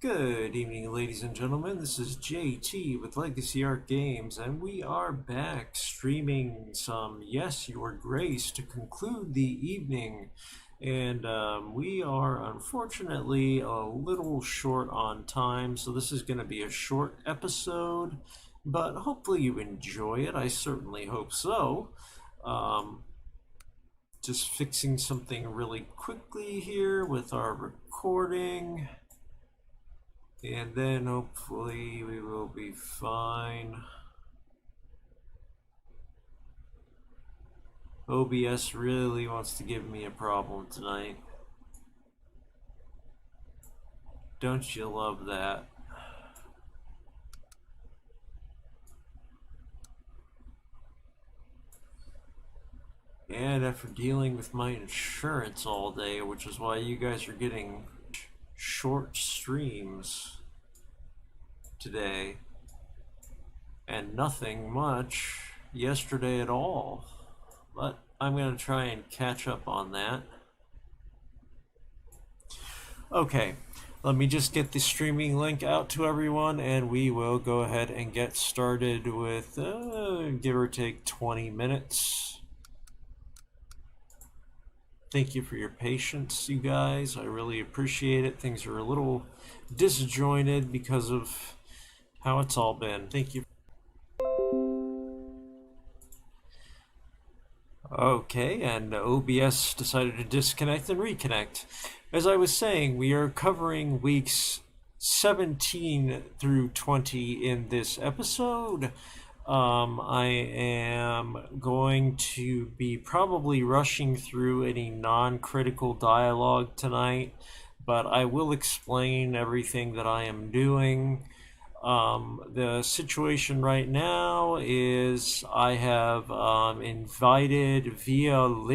Good evening, ladies and gentlemen. This is JT with Legacy Art Games, and we are back streaming some Yes, Your Grace to conclude the evening. And we are unfortunately a little short on time, so this is going to be a short episode, but hopefully you enjoy it. I certainly hope so. Just fixing something really quickly here with our recording. And then hopefully we will be fine. OBS really wants to give me a problem tonight. Don't you love that? And after dealing with my insurance all day, which is why you guys are getting short streams today, and nothing much yesterday at all, but I'm going to try and catch up on that. Okay, let me just get the streaming link out to everyone, and we will go ahead and get started with give or take 20 minutes. Thank you for your patience, you guys. I really appreciate it. Things are a little disjointed because of how it's all been. Thank you. Okay, and OBS decided to disconnect and reconnect. As I was saying, we are covering weeks 17 through 20 in this episode. I am going to be probably rushing through any non-critical dialogue tonight, but I will explain everything that I am doing. The situation right now is I have invited Phial,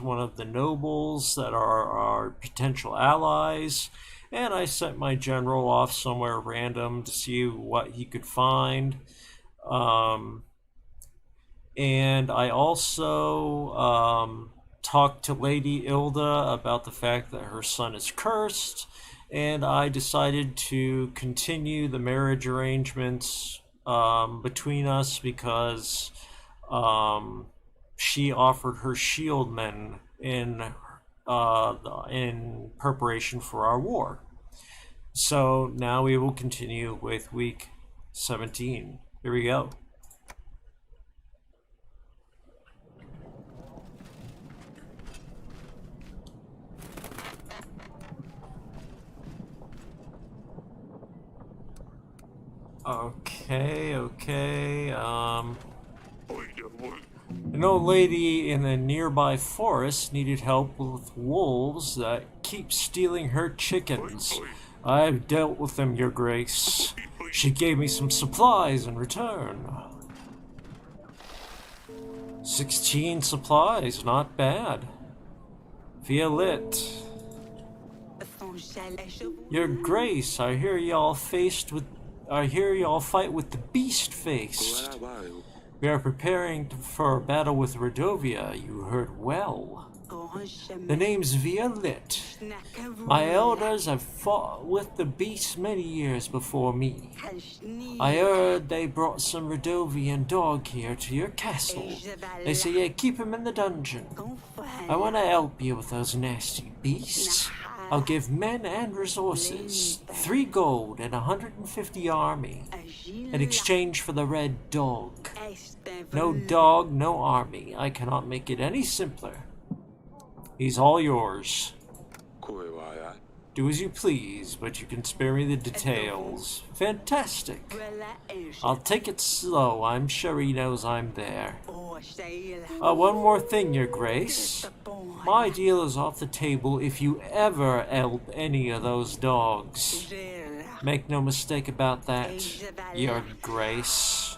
one of the nobles that are our potential allies, and I sent my general off somewhere random to see what he could find. And I also talked to Lady Ilda about the fact that her son is cursed, and I decided to continue the marriage arrangements between us because she offered her shieldmen in preparation for our war. So now we will continue with week 17. Here we go. Okay. An old lady in a nearby forest needed help with wolves that keep stealing her chickens. I've dealt with them, Your Grace. She gave me some supplies in return. 16 supplies, not bad. Phial. Your Grace, I hear y'all fight with the beast-faced. We are preparing for a battle with Redovia. You heard well. The name's Phial. My elders have fought with the beast many years before me. I heard they brought some Redovian dog here to your castle. They say, yeah, keep him in the dungeon. I want to help you with those nasty beasts. I'll give men and resources, 3 gold and 150 army, in exchange for the red dog. No dog, no army. I cannot make it any simpler. He's all yours. Do as you please, but you can spare me the details. Fantastic. I'll take it slow. I'm sure he knows I'm there. One more thing, Your Grace. My deal is off the table if you ever help any of those dogs. Make no mistake about that, Your Grace.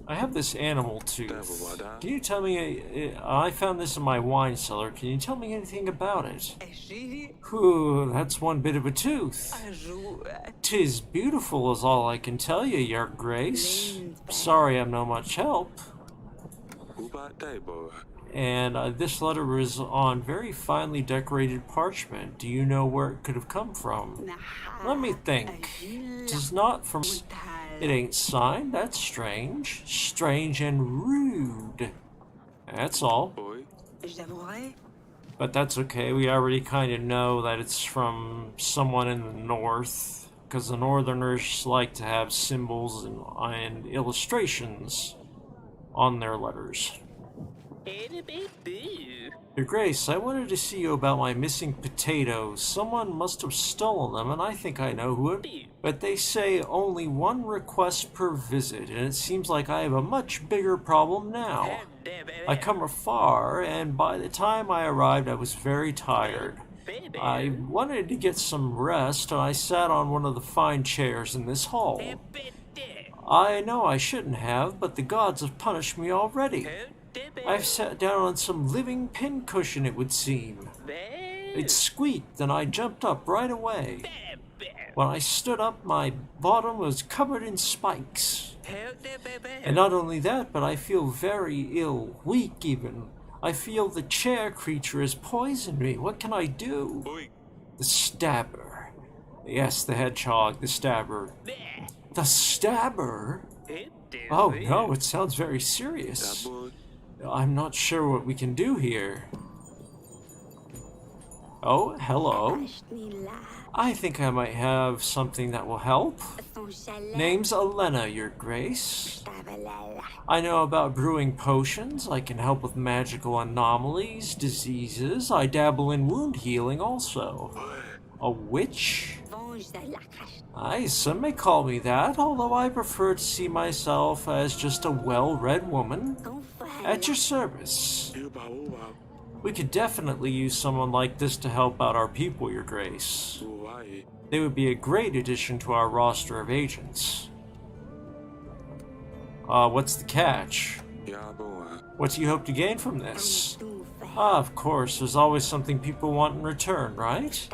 I have this animal tooth. Can you tell me, I found this in my wine cellar. Can you tell me anything about it? Whew, that's one bit of a tooth. 'Tis beautiful is all I can tell you, Your Grace. Sorry I'm no much help. And this letter is on very finely decorated parchment. Do you know where it could have come from? Let me think. It is not from... It ain't signed. That's strange. Strange and rude. That's all. But that's okay. We already kind of know that it's from someone in the north, because the northerners like to have symbols and illustrations on their letters. Your Grace, I wanted to see you about my missing potatoes. Someone must have stolen them, and I think I know who it is. But they say only one request per visit, and it seems like I have a much bigger problem now. I come afar, and by the time I arrived, I was very tired. I wanted to get some rest, and I sat on one of the fine chairs in this hall. I know I shouldn't have, but the gods have punished me already. I've sat down on some living pincushion, it would seem. It squeaked, and I jumped up right away. When I stood up, my bottom was covered in spikes. And not only that, but I feel very ill, weak even. I feel the chair creature has poisoned me. What can I do? The stabber. Yes, the hedgehog, the stabber. The stabber? Oh no, it sounds very serious. I'm not sure what we can do here. Oh, hello. I think I might have something that will help. Name's Elena, Your Grace. I know about brewing potions. I can help with magical anomalies, diseases. I dabble in wound healing also. A witch? Aye, some may call me that, although I prefer to see myself as just a well-read woman. At your service. We could definitely use someone like this to help out our people, Your Grace. They would be a great addition to our roster of agents. What's the catch? What do you hope to gain from this? Of course, there's always something people want in return, right?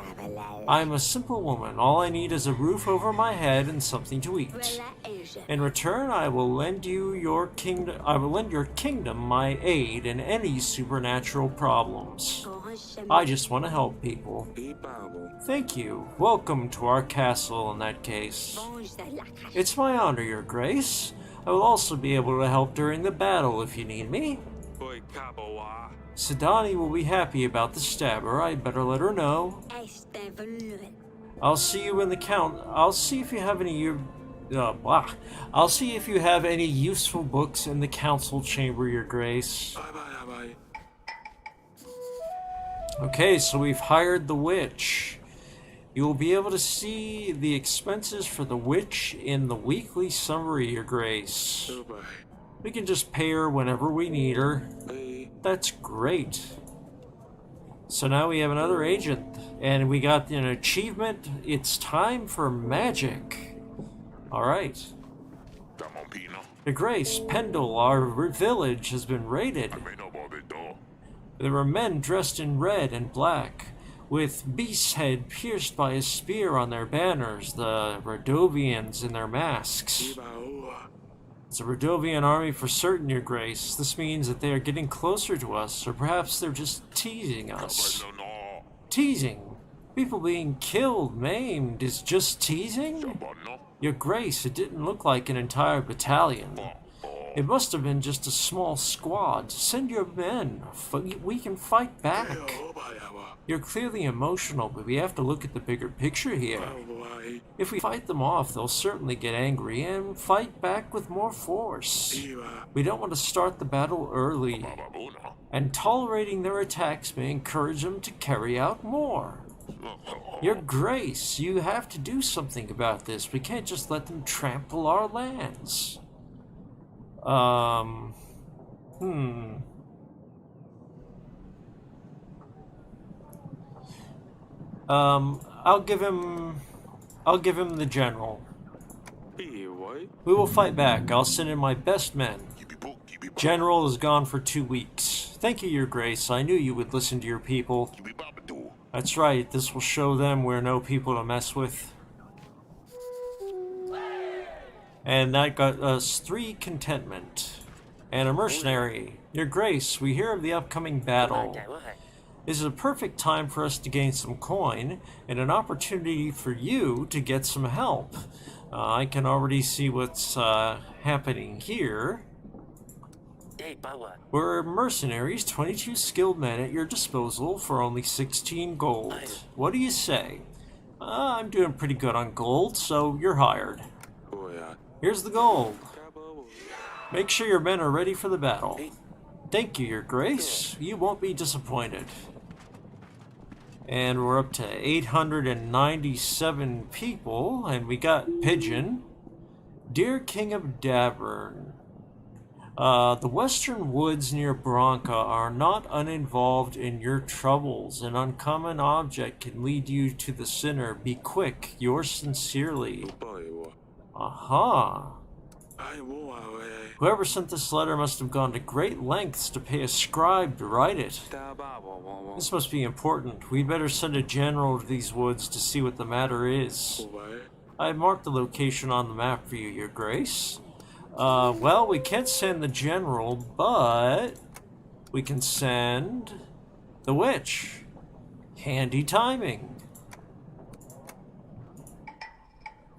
I'm a simple woman. All I need is a roof over my head and something to eat. In return, I will lend your kingdom my aid in any supernatural problems. I just want to help people. Thank you. Welcome to our castle in that case. It's my honor, Your Grace. I will also be able to help during the battle if you need me. Sidani will be happy about the stabber. I'd better let her know. I'll see you in the count. I'll see if you have any. I'll see if you have any useful books in the council chamber, Your Grace. Okay, so we've hired the witch. You will be able to see the expenses for the witch in the weekly summary, Your Grace. We can just pay her whenever we need her. That's great. So now we have another agent, and we got an achievement. It's time for magic. Alright. Your Grace, Pendle, our village has been raided. There were men dressed in red and black, with beast's head pierced by a spear on their banners, the Radovians in their masks. It's a Radovian army for certain, Your Grace. This means that they are getting closer to us, or perhaps they're just teasing us. Teasing? People being killed, maimed, is just teasing? Your Grace, it didn't look like an entire battalion. It must have been just a small squad. Send your men. We can fight back. You're clearly emotional, but we have to look at the bigger picture here. If we fight them off, they'll certainly get angry and fight back with more force. We don't want to start the battle early, and tolerating their attacks may encourage them to carry out more. Your Grace, you have to do something about this. We can't just let them trample our lands. I'll give him the general. We will fight back. I'll send in my best men. General is gone for 2 weeks. Thank you, Your Grace. I knew you would listen to your people. That's right. This will show them we're no people to mess with. And that got us 3 contentment. And a mercenary. Your Grace, we hear of the upcoming battle. This is a perfect time for us to gain some coin, and an opportunity for you to get some help. I can already see what's happening here. We're mercenaries, 22 skilled men at your disposal for only 16 gold. What do you say? I'm doing pretty good on gold, so you're hired. Here's the gold. Make sure your men are ready for the battle. Thank you, Your Grace. You won't be disappointed. And we're up to 897 people, and we got Pigeon. Dear King of Davern, the western woods near Branca are not uninvolved in your troubles. An uncommon object can lead you to the sinner. Be quick. Yours sincerely. Aha. Whoever sent this letter must have gone to great lengths to pay a scribe to write it. This must be important. We'd better send a general to these woods to see what the matter is. I've marked the location on the map for you, Your Grace. Well, we can't send the general, but we can send the witch. Handy timing.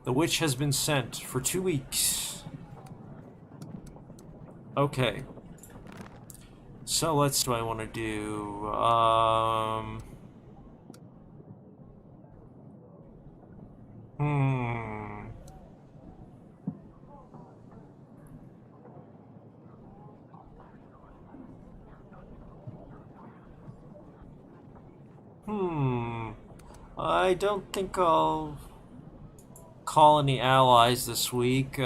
The witch has been sent for 2 weeks. Okay. So let's do I want to do I don't think I'll call any allies this week.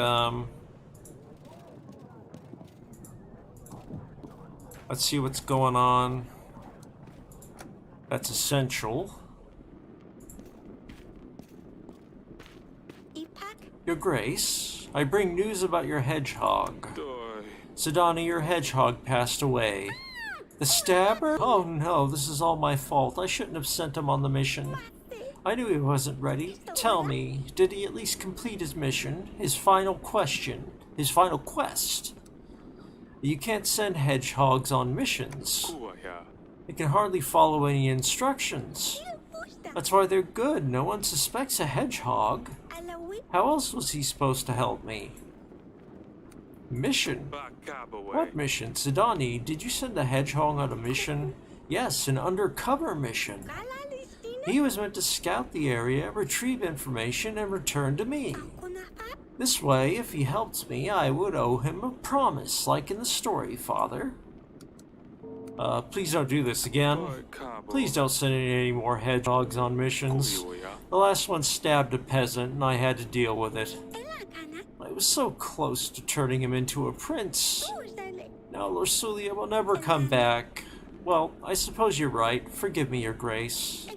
Let's see what's going on. That's essential. Your Grace, I bring news about your hedgehog. Sidani, your hedgehog passed away. The stabber? Oh no, this is all my fault. I shouldn't have sent him on the mission. I knew he wasn't ready. Tell me, did he at least complete his mission? His final question? His final quest? You can't send hedgehogs on missions. They can hardly follow any instructions. That's why they're good. No one suspects a hedgehog. How else was he supposed to help me? Mission? What mission? Sidani, did you send the hedgehog on a mission? Yes, an undercover mission. He was meant to scout the area, retrieve information, and return to me. This way, if he helped me, I would owe him a promise, like in the story, Father. Please don't do this again. Please don't send any more hedgehogs on missions. The last one stabbed a peasant, and I had to deal with it. I was so close to turning him into a prince. Now Lorsulia will never come back. Well, I suppose you're right. Forgive me, Your Grace.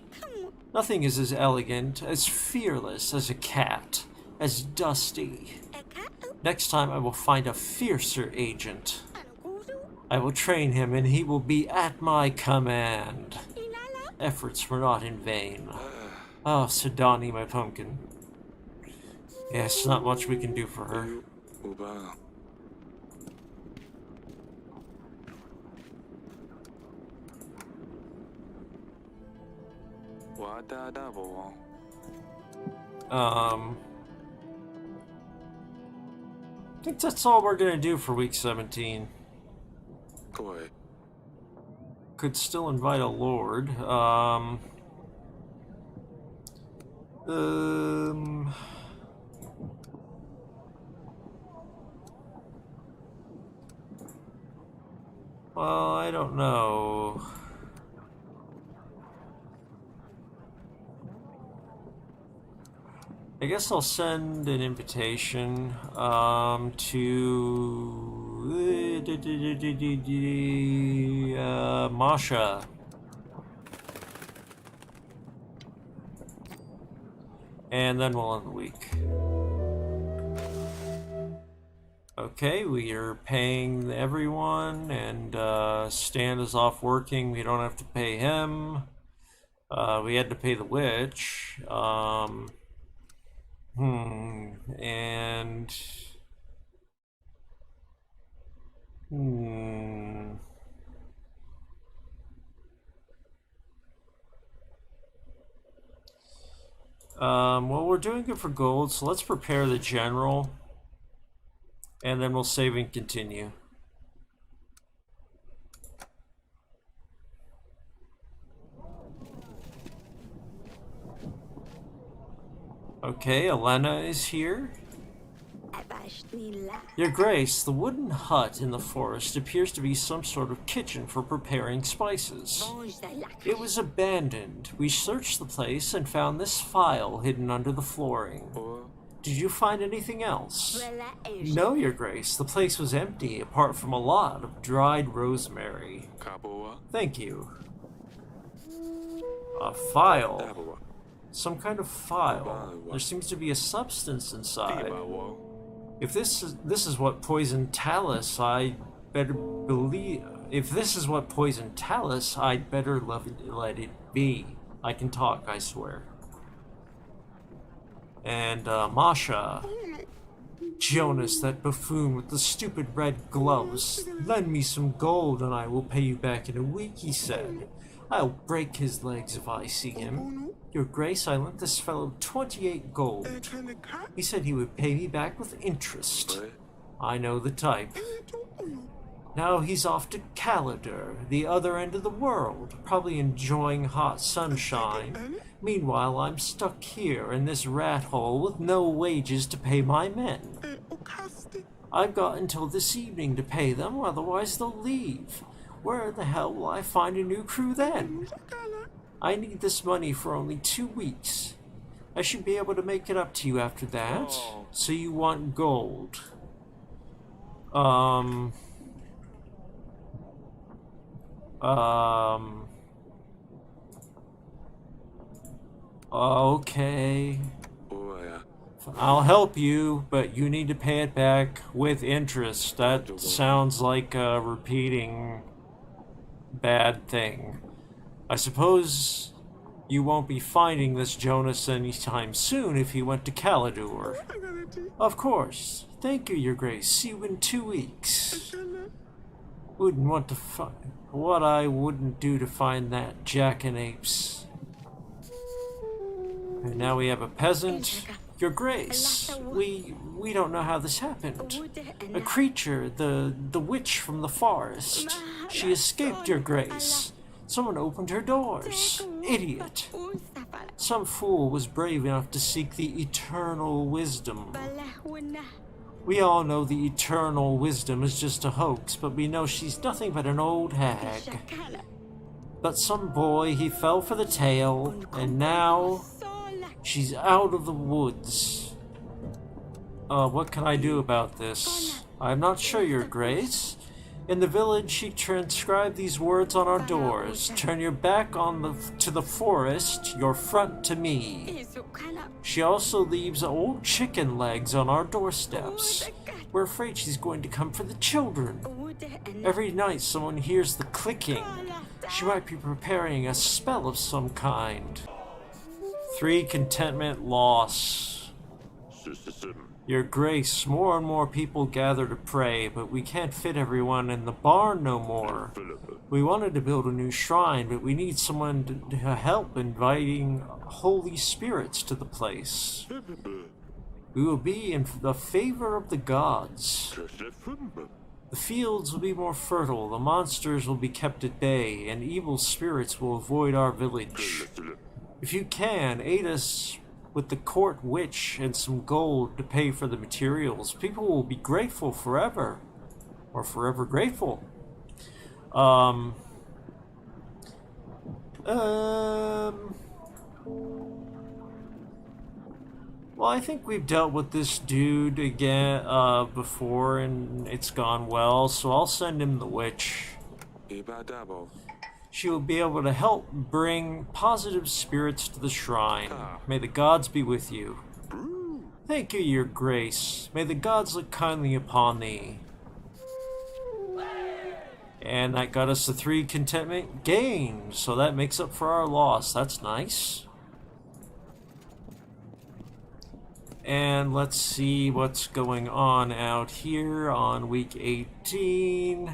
Nothing is as elegant, as fearless as a cat. As dusty. Next time I will find a fiercer agent. I will train him and he will be at my command. Efforts were not in vain. Oh, Sidani, my pumpkin. Yes, not much we can do for her. I think that's all we're gonna do for week 17. Could still invite a lord. Well, I don't know. I guess I'll send an invitation to Masha. And then we'll end the week. Okay, we are paying everyone, and Stan is off working. We don't have to pay him. We had to pay the witch. And Hmm. Well, we're doing good for gold, so let's prepare the general, and then we'll save and continue. Okay, Elena is here. Your Grace, the wooden hut in the forest appears to be some sort of kitchen for preparing spices. It was abandoned. We searched the place and found this phial hidden under the flooring. Did you find anything else? No, Your Grace. The place was empty, apart from a lot of dried rosemary. Thank you. A phial. Some kind of phial. There seems to be a substance inside. If this is what poisoned Talus, I'd better believe. If this is what poisoned Talus, I'd better let it be. I can talk, I swear. And Masha, Jonas, that buffoon with the stupid red gloves. Lend me some gold, and I will pay you back in a week. He said. I'll break his legs if I see him. Your Grace, I lent this fellow 28 gold. He said he would pay me back with interest. I know the type. Now he's off to Calidar, the other end of the world, probably enjoying hot sunshine. Meanwhile, I'm stuck here in this rat hole with no wages to pay my men. I've got until this evening to pay them, otherwise they'll leave. Where the hell will I find a new crew then? I need this money for only 2 weeks. I should be able to make it up to you after that. So you want gold. Okay. I'll help you, but you need to pay it back with interest. That sounds like a repeating bad thing. I suppose you won't be finding this Jonas anytime soon if he went to Calidar. Of course. Thank you, Your Grace. See you in 2 weeks. Wouldn't want to find what I wouldn't do to find that jackanapes. And now we have a peasant. Your Grace, we don't know how this happened. A creature, the witch from the forest. She escaped, Your Grace. Someone opened her doors. Idiot. Some fool was brave enough to seek the eternal wisdom. We all know the eternal wisdom is just a hoax, but we know she's nothing but an old hag. But some boy, he fell for the tale, and now she's out of the woods. What can I do about this? I'm not sure, Your Grace. In the village, she transcribed these words on our doors. Turn your back to the forest, your front to me. She also leaves old chicken legs on our doorsteps. We're afraid she's going to come for the children. Every night someone hears the clicking. She might be preparing a spell of some kind. 3 contentment loss. Your Grace, more and more people gather to pray, but we can't fit everyone in the barn no more. We wanted to build a new shrine, but we need someone to help inviting holy spirits to the place. We will be in the favor of the gods. The fields will be more fertile, the monsters will be kept at bay, and evil spirits will avoid our village. If you can, aid us with the court witch and some gold to pay for the materials. People will be grateful forever. Or forever grateful. Well, I think we've dealt with this dude again before, and it's gone well, so I'll send him the witch. She will be able to help bring positive spirits to the shrine. May the gods be with you. Thank you, Your Grace. May the gods look kindly upon thee. And that got us the 3 contentment gained, so that makes up for our loss. That's nice. and let's see what's going on out here on week 18.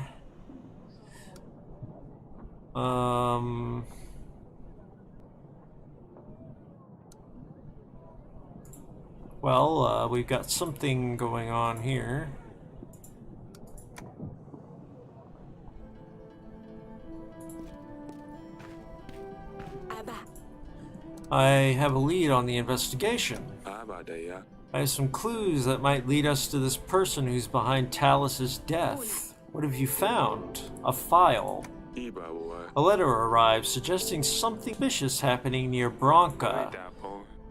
Well, we've got something going on here. I have a lead on the investigation. I have some clues that might lead us to this person who's behind Talus's death. What have you found? A phial. A letter arrived suggesting something vicious happening near Branca.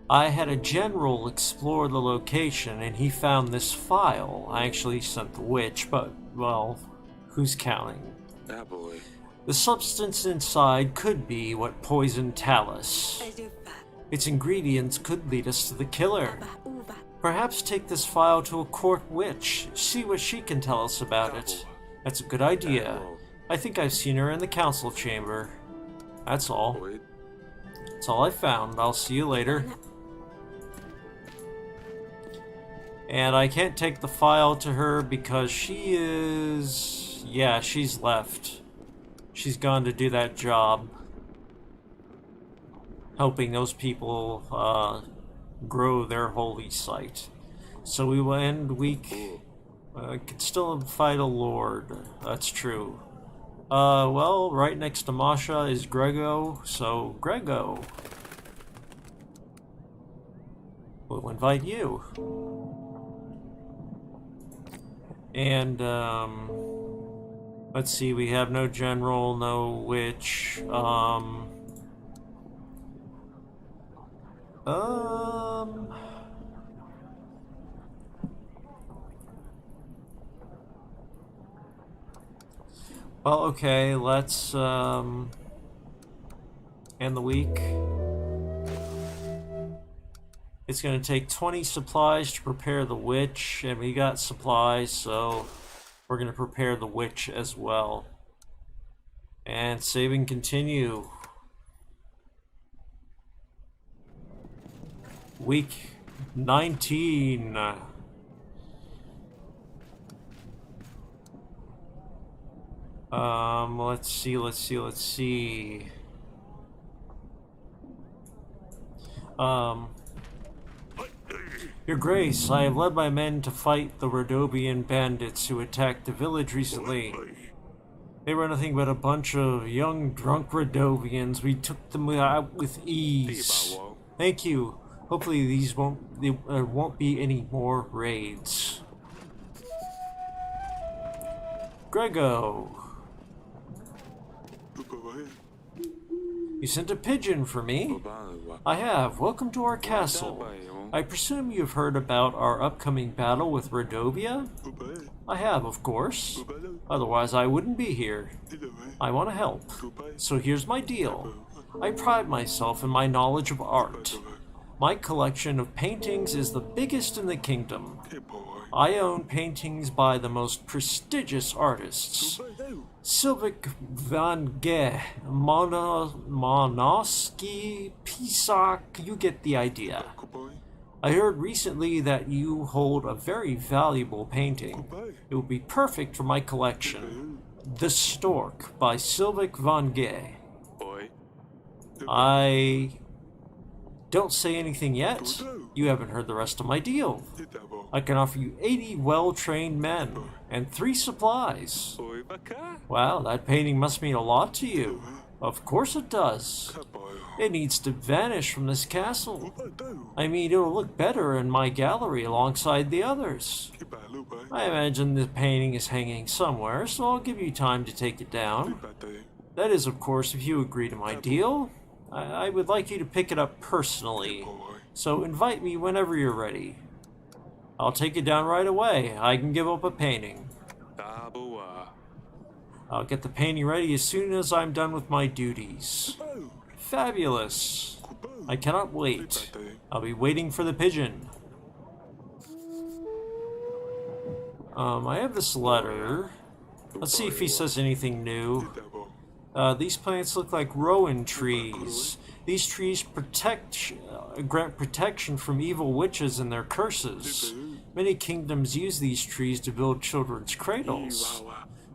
I had a general explore the location and he found this phial. I actually sent the witch, but, well, who's counting? The substance inside could be what poisoned Talus. Its ingredients could lead us to the killer. Perhaps take this phial to a court witch, see what she can tell us about it. That's a good idea. I think I've seen her in the council chamber. That's all. That's all I found. I'll see you later. And I can't take the phial to her because she is... yeah, she's left. She's gone to do that job. Helping those people grow their holy site. So we will end week... could still fight a lord. That's true. Well, right next to Masha is Grego, so Grego. We'll invite you. And, let's see, we have no general, no witch, well, okay, let's, end the week. It's going to take 20 supplies to prepare the witch, and we got supplies, so we're going to prepare the witch as well. And save and continue. Week 19. Let's see. Your Grace, I have led my men to fight the Rhodovian bandits who attacked the village recently. They were nothing but a bunch of young, drunk Rhodovians. We took them out with ease. Thank you. Hopefully there won't be any more raids. Grego. You sent a pigeon for me? I have. Welcome to our castle. I presume you've heard about our upcoming battle with Rhodovia? I have, of course. Otherwise I wouldn't be here. I want to help. So here's my deal. I pride myself in my knowledge of art. My collection of paintings is the biggest in the kingdom. I own paintings by the most prestigious artists. Sylvik van Gogh, Monosky, Pisak, you get the idea. I heard recently that you hold a very valuable painting. It would be perfect for my collection. The Stork by Sylvik van Gogh. I don't say anything yet. You haven't heard the rest of my deal. I can offer you 80 well-trained men and 3 supplies. Wow, that painting must mean a lot to you. Of course it does. It needs to vanish from this castle. I mean, it'll look better in my gallery alongside the others. I imagine the painting is hanging somewhere, so I'll give you time to take it down. That is, of course, if you agree to my deal. I would like you to pick it up personally, so invite me whenever you're ready. I'll take it down right away. I can give up a painting. I'll get the painting ready as soon as I'm done with my duties. Fabulous. I cannot wait. I'll be waiting for the pigeon. I have this letter. Let's see if he says anything new. These plants look like rowan trees. These trees grant protection from evil witches and their curses. Many kingdoms use these trees to build children's cradles.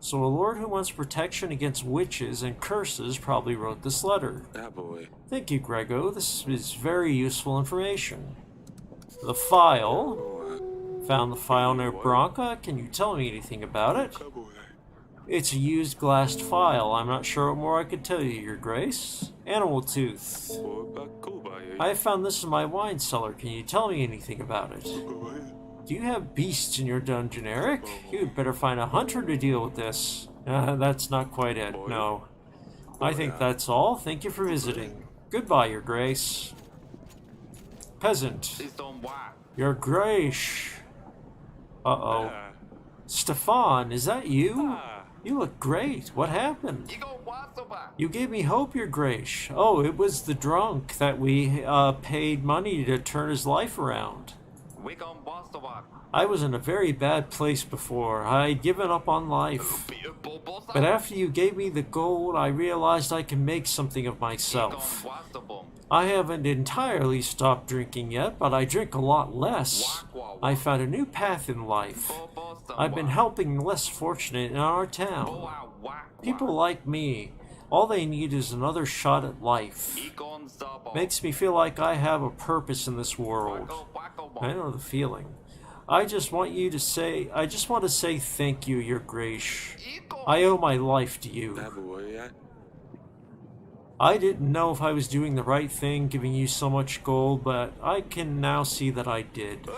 So a lord who wants protection against witches and curses probably wrote this letter. Thank you, Grego. This is very useful information. The phial. Found the phial near Bronca. Can you tell me anything about it? It's a used glassed phial. I'm not sure what more I could tell you, Your Grace. Animal tooth. I found this in my wine cellar. Can you tell me anything about it? Do you have beasts in your dungeon, Eric? You'd better find a hunter to deal with this. That's not quite it, no. I think that's all. Thank you for visiting. Goodbye, Your Grace. Peasant. Your Grace. Uh-oh. Stefan, is that you? You look great. What happened? You gave me hope, Your Grace. Oh, it was the drunk that we paid money to turn his life around. I was in a very bad place before. I'd given up on life. But after you gave me the gold, I realized I can make something of myself. I haven't entirely stopped drinking yet, but I drink a lot less. I found a new path in life. I've been helping the less fortunate in our town. People like me. All they need is another shot at life. Makes me feel like I have a purpose in this world. I know the feeling. I just want to say thank you, Your Grace. I owe my life to you. I didn't know if I was doing the right thing giving you so much gold, but I can now see that I did.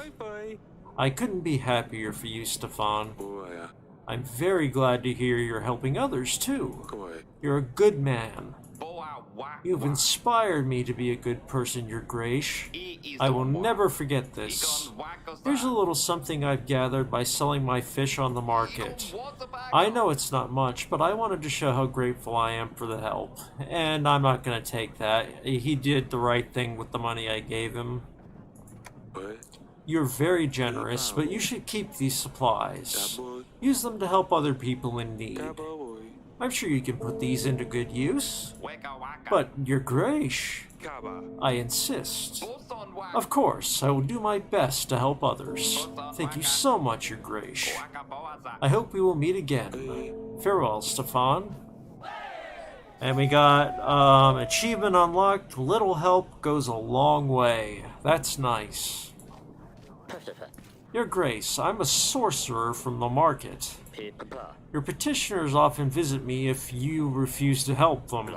I couldn't be happier for you, Stefan. I'm very glad to hear you're helping others, too. You're a good man. You've inspired me to be a good person, Your Grace. I will never forget this. Here's a little something I've gathered by selling my fish on the market. I know it's not much, but I wanted to show how grateful I am for the help. And I'm not going to take that. He did the right thing with the money I gave him. You're very generous, but you should keep these supplies. Use them to help other people in need. I'm sure you can put these into good use. But, Your Grace, I insist. Of course, I will do my best to help others. Thank you so much, Your Grace. I hope we will meet again. Farewell, Stefan. And we got achievement unlocked. Little help goes a long way. That's nice. Your Grace, I'm a sorcerer from the market. Your petitioners often visit me if you refuse to help them.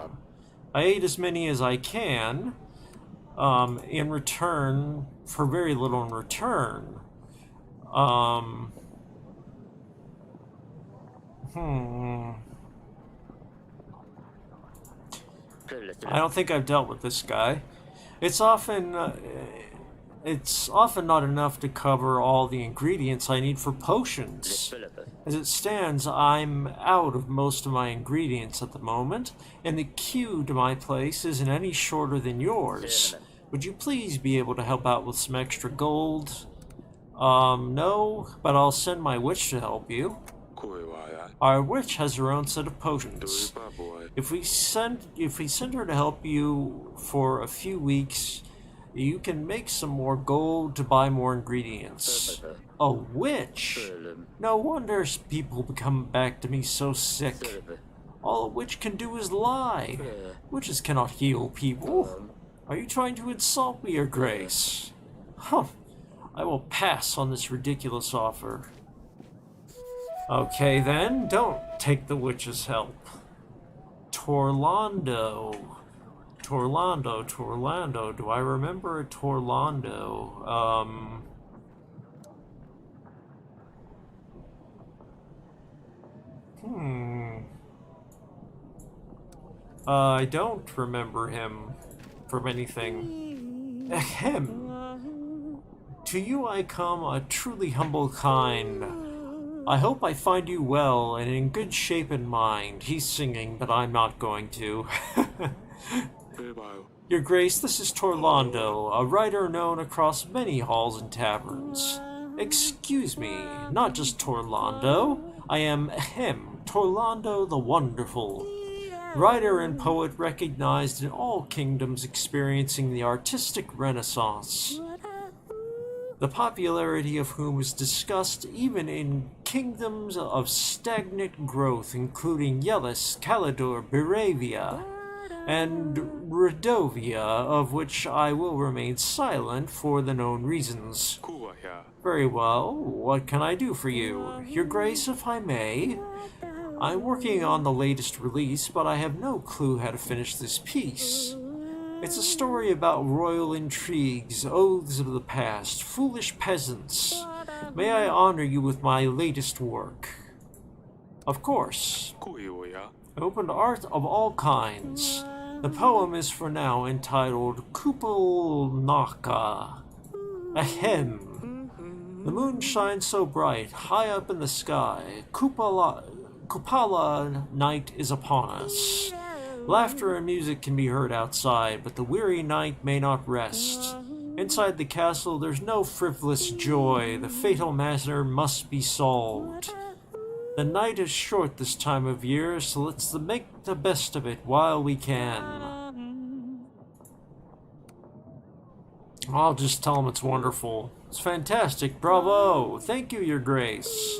I ate as many as I can, in return, for very little in return. I don't think I've dealt with this guy. It's often not enough to cover all the ingredients I need for potions. As it stands, I'm out of most of my ingredients at the moment, and the queue to my place isn't any shorter than yours. Would you please be able to help out with some extra gold? No, but I'll send my witch to help you. Our witch has her own set of potions. If we send her to help you for a few weeks, you can make some more gold to buy more ingredients. A witch? No wonder people come back to me so sick. All a witch can do is lie. Witches cannot heal people. Are you trying to insult me, Your Grace? Huh. I will pass on this ridiculous offer. Okay then, don't take the witch's help. Torlando. Do I remember a Torlando? I don't remember him from anything. Ahem. To you I come, a truly humble kind. I hope I find you well and in good shape and mind. He's singing, but I'm not going to. Your Grace, this is Torlando, a writer known across many halls and taverns. Excuse me, not just Torlando. I am Torlando the Wonderful. Writer and poet recognized in all kingdoms experiencing the artistic renaissance, the popularity of whom is discussed even in kingdoms of stagnant growth, including Yellis, Calidor, Beravia, and Redovia, of which I will remain silent for the known reasons. Very well, what can I do for you? Your Grace, if I may. I'm working on the latest release, but I have no clue how to finish this piece. It's a story about royal intrigues, oaths of the past, foolish peasants. May I honor you with my latest work? Of course. Open to art of all kinds. The poem is for now entitled Kupalnaka. Ahem. The moon shines so bright, high up in the sky. Kupala night is upon us. Laughter and music can be heard outside, but the weary night may not rest. Inside the castle there's no frivolous joy. The fatal matter must be solved. The night is short this time of year, so let's make the best of it while we can. I'll just tell him it's wonderful. It's fantastic. Bravo. Thank you, Your Grace.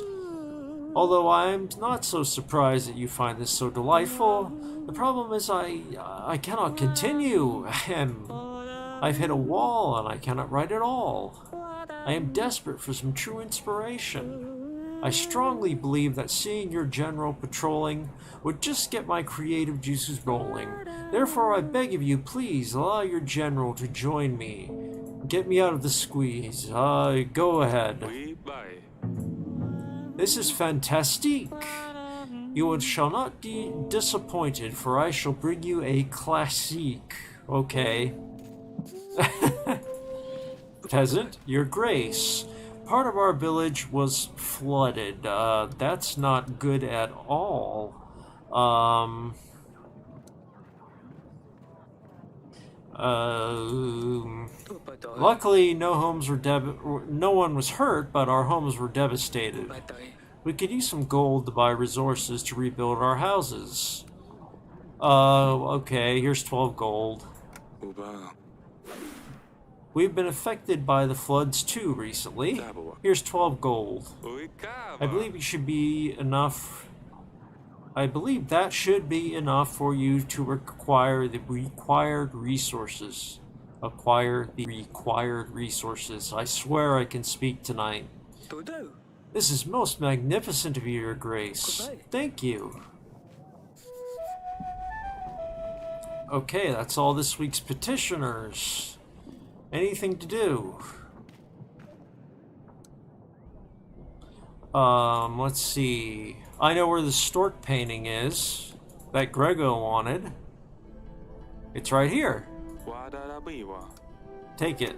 Although I'm not so surprised that you find this so delightful, the problem is I cannot continue. I've hit a wall and I cannot write at all. I am desperate for some true inspiration. I strongly believe that seeing your general patrolling would just get my creative juices rolling. Therefore, I beg of you, please allow your general to join me. Get me out of the squeeze. Go ahead. This is fantastic. You shall not be disappointed, for I shall bring you a classique. Okay. Peasant, Your Grace. Part of our village was flooded. That's not good at all. Luckily, no one was hurt, but our homes were devastated. We could use some gold to buy resources to rebuild our houses. Okay, here's 12 gold. We've been affected by the floods too recently. Here's 12 gold. I believe that should be enough for you to acquire the required resources. Acquire the required resources. I swear I can speak tonight. This is most magnificent of you, Your Grace. Thank you. Okay, that's all this week's petitioners. Anything to do? Let's see. I know where the stork painting is that Grego wanted. It's right here. Take it.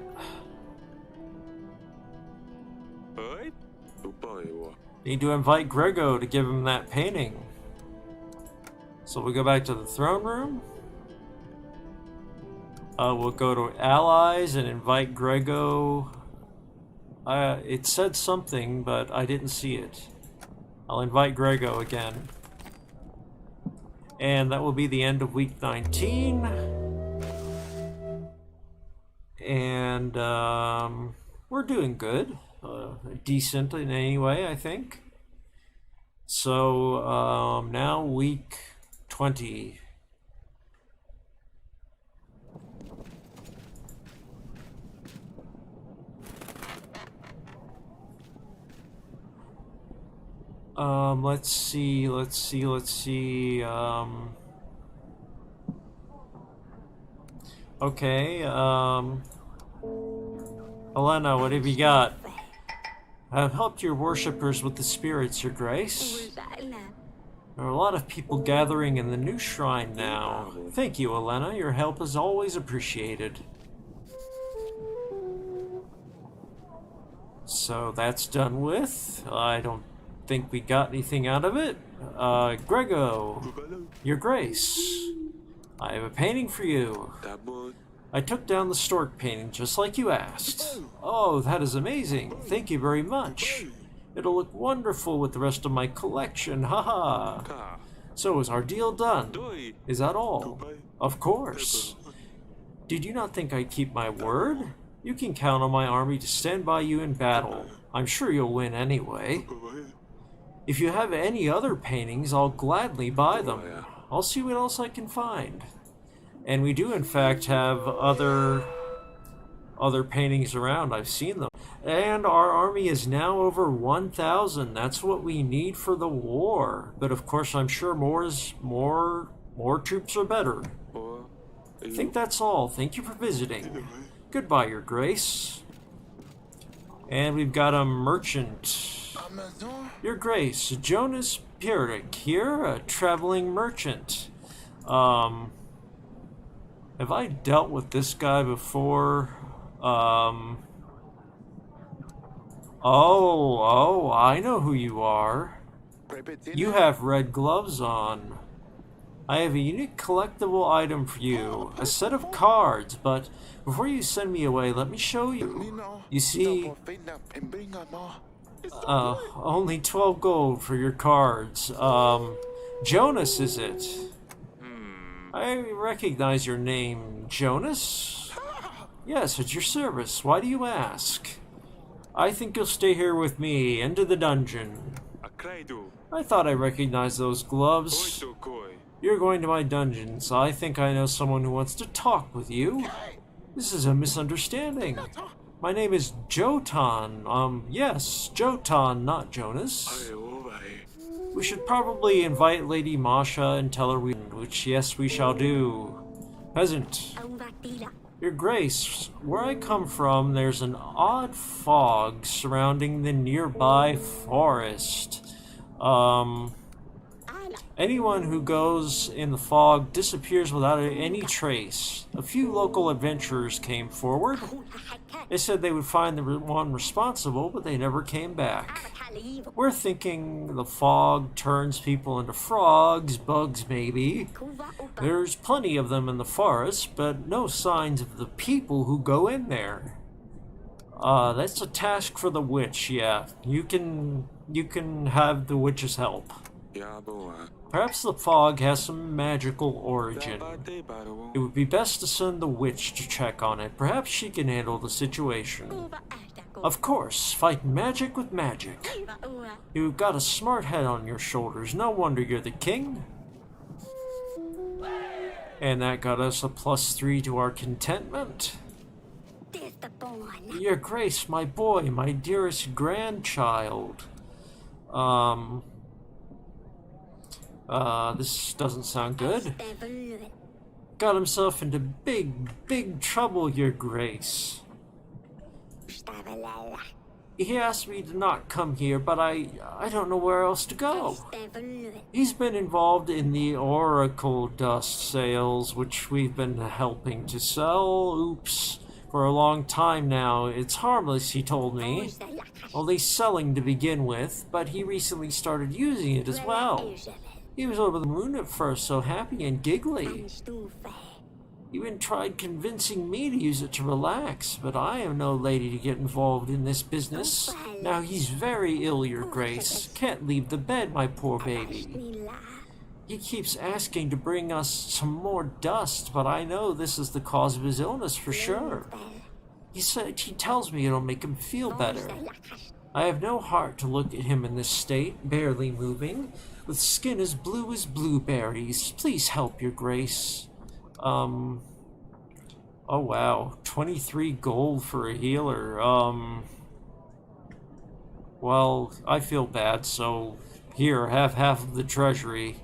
Need to invite Grego to give him that painting. So we go back to the throne room. We'll go to allies and invite Grego. It said something, but I didn't see it. I'll invite Grego again. And that will be the end of week 19. And we're doing good. Decent in any way, I think. So now week 20. Let's see. Okay, Elena, what have you got? I've helped your worshippers with the spirits, Your Grace. There are a lot of people gathering in the new shrine now. Thank you, Elena. Your help is always appreciated. So that's done with. I don't think we got anything out of it. Grego, Your Grace, I have a painting for you. I took down the stork painting just like you asked. Oh, that is amazing. Thank you very much. It'll look wonderful with the rest of my collection. Haha. So is our deal done? Is that all? Of course. Did you not think I'd keep my word? You can count on my army to stand by you in battle. I'm sure you'll win anyway. If you have any other paintings, I'll gladly buy them. I'll see what else I can find. And we do in fact have other paintings around. I've seen them. And our army is now over 1,000. That's what we need for the war. But of course, I'm sure more troops are better. I think that's all. Thank you for visiting. Goodbye, Your Grace. And we've got a merchant. Your Grace, Jonas Pierick here, a traveling merchant. Have I dealt with this guy before? Oh, I know who you are. You have red gloves on. I have a unique collectible item for you, a set of cards, but before you send me away, let me show you. You see, only 12 gold for your cards. Jonas, is it? I recognize your name, Jonas. Yes, at your service. Why do you ask? I think you'll stay here with me, into the dungeon. I thought I recognized those gloves. You're going to my dungeon, so I think I know someone who wants to talk with you. This is a misunderstanding. My name is Jotan. Yes, Jotan, not Jonas. We should probably invite Lady Masha and tell her which yes, we shall do. Peasant. Your Grace, where I come from, there's an odd fog surrounding the nearby forest. Anyone who goes in the fog disappears without any trace. A few local adventurers came forward. They said they would find the one responsible, but they never came back. We're thinking the fog turns people into frogs, bugs maybe. There's plenty of them in the forest, but no signs of the people who go in there. That's a task for the witch, yeah. You can have the witch's help. Perhaps the fog has some magical origin. It would be best to send the witch to check on it. Perhaps she can handle the situation. Of course, fight magic with magic. You've got a smart head on your shoulders. No wonder you're the king. And that got us a +3 to our contentment. Your Grace, my boy, my dearest grandchild. This doesn't sound good. Got himself into big trouble, Your Grace. He asked me to not come here, but I don't know where else to go. He's been involved in the oracle dust sales, which we've been helping to sell. Oops. For a long time now. It's harmless, he told me. Only selling to begin with, but he recently started using it as well. He was over the moon at first, so happy and giggly. He even tried convincing me to use it to relax, but I am no lady to get involved in this business. Now he's very ill, Your Grace. Can't leave the bed, my poor baby. He keeps asking to bring us some more dust, but I know this is the cause of his illness for sure. He tells me it'll make him feel better. I have no heart to look at him in this state, barely moving, with skin as blue as blueberries. Please help, Your Grace. Oh wow, 23 gold for a healer. Well, I feel bad, so here, have half of the treasury.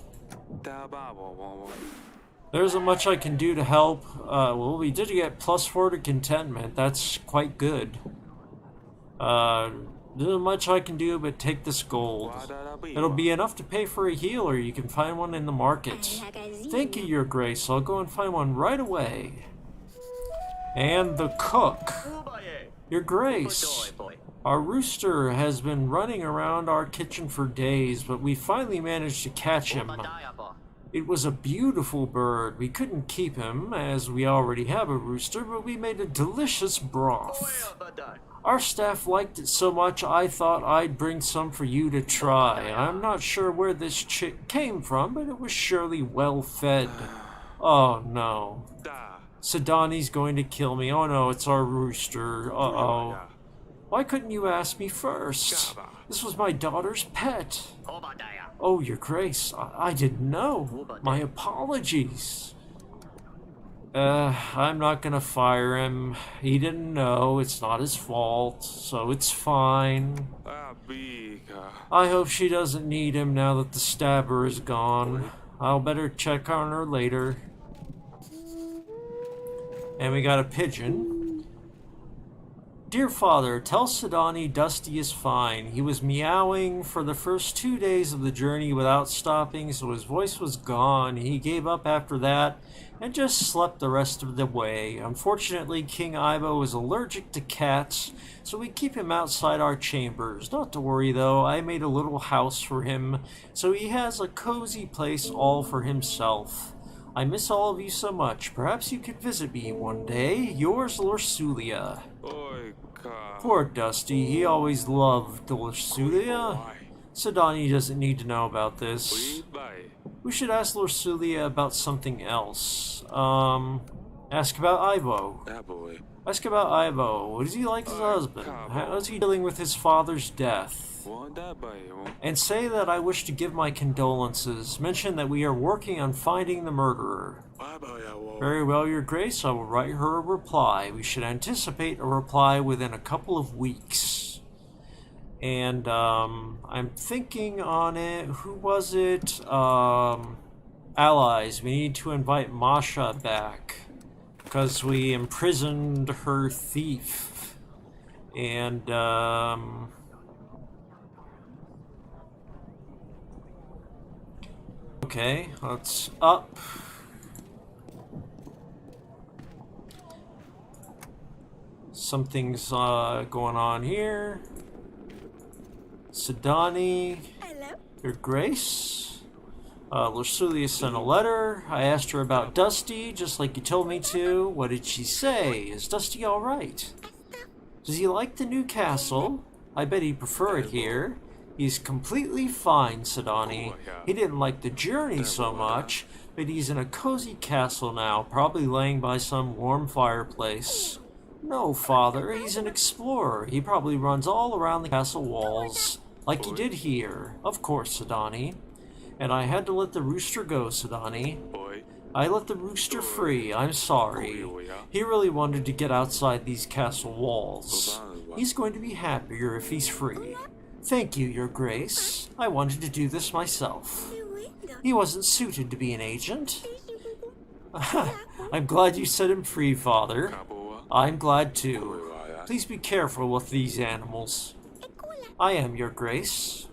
There isn't much I can do to help. Well, we did get +4 to contentment. That's quite good. There isn't much I can do but take this gold. It'll be enough to pay for a healer. You can find one in the market. Thank you, Your Grace. I'll go and find one right away. And the cook. Your Grace. Our rooster has been running around our kitchen for days, but we finally managed to catch him. It was a beautiful bird. We couldn't keep him, as we already have a rooster, but we made a delicious broth. Our staff liked it so much I thought I'd bring some for you to try. I'm not sure where this chick came from, but it was surely well fed. Oh no. Sidani's going to kill me. Oh no, it's our rooster. Uh-oh. Why couldn't you ask me first? This was my daughter's pet. Oh, Your Grace, I didn't know. My apologies. I'm not gonna fire him. He didn't know. It's not his fault, so it's fine. I hope she doesn't need him now that the stabber is gone. I'll better check on her later. And we got a pigeon. Dear Father, tell Sidani Dusty is fine. He was meowing for the first 2 days of the journey without stopping, so his voice was gone. He gave up after that and just slept the rest of the way. Unfortunately, King Ivo is allergic to cats, so we keep him outside our chambers. Not to worry though, I made a little house for him, so he has a cozy place all for himself. I miss all of you so much. Perhaps you could visit me one day. Yours, Lorsulia. Poor Dusty, he always loved Lorsulia. Sidani doesn't need to know about this. We should ask Lorsulia about something else. Ask about Ivo. Ask about Ivo. Does he like his husband? How is he dealing with his father's death? And say that I wish to give my condolences. Mention that we are working on finding the murderer. Very well, Your Grace. I will write her a reply. We should anticipate a reply within a couple of weeks. And I'm thinking on it. Who was it? Allies. We need to invite Masha back because we imprisoned her thief. And okay, let's up. Something's going on here. Sidani. Hello. Your Grace. Lorsulia sent a letter. I asked her about Dusty, just like you told me to. What did she say? Is Dusty alright? Does he like the new castle? I bet he'd prefer it here. He's completely fine, Sidani. He didn't like the journey so much, but he's in a cozy castle now, probably laying by some warm fireplace. No, Father, he's an explorer. He probably runs all around the castle walls, like he did here. Of course, Sidani. And I had to let the rooster go, Sidani. I let the rooster free. I'm sorry. He really wanted to get outside these castle walls. He's going to be happier if he's free. Thank you, Your Grace. I wanted to do this myself. He wasn't suited to be an agent. I'm glad you set him free, Father. I'm glad too. Please be careful with these animals. I am, Your Grace.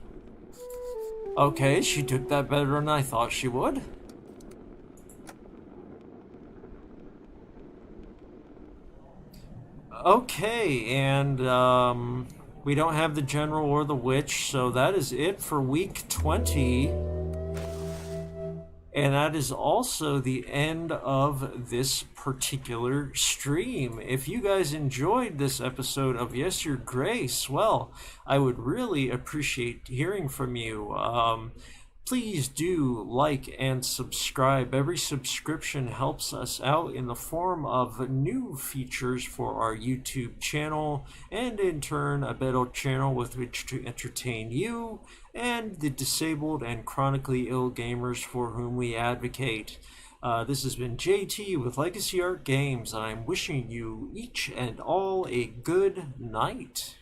Okay, she took that better than I thought she would. Okay, and we don't have the general or the witch, so that is it for week 20. And that is also the end of this particular stream. If you guys enjoyed this episode of Yes, Your Grace, well, I would really appreciate hearing from you. Please do like and subscribe. Every subscription helps us out in the form of new features for our YouTube channel, and in turn a better channel with which to entertain you and the disabled and chronically ill gamers for whom we advocate. This has been JT with Legacy Art Games, and I'm wishing you each and all a good night.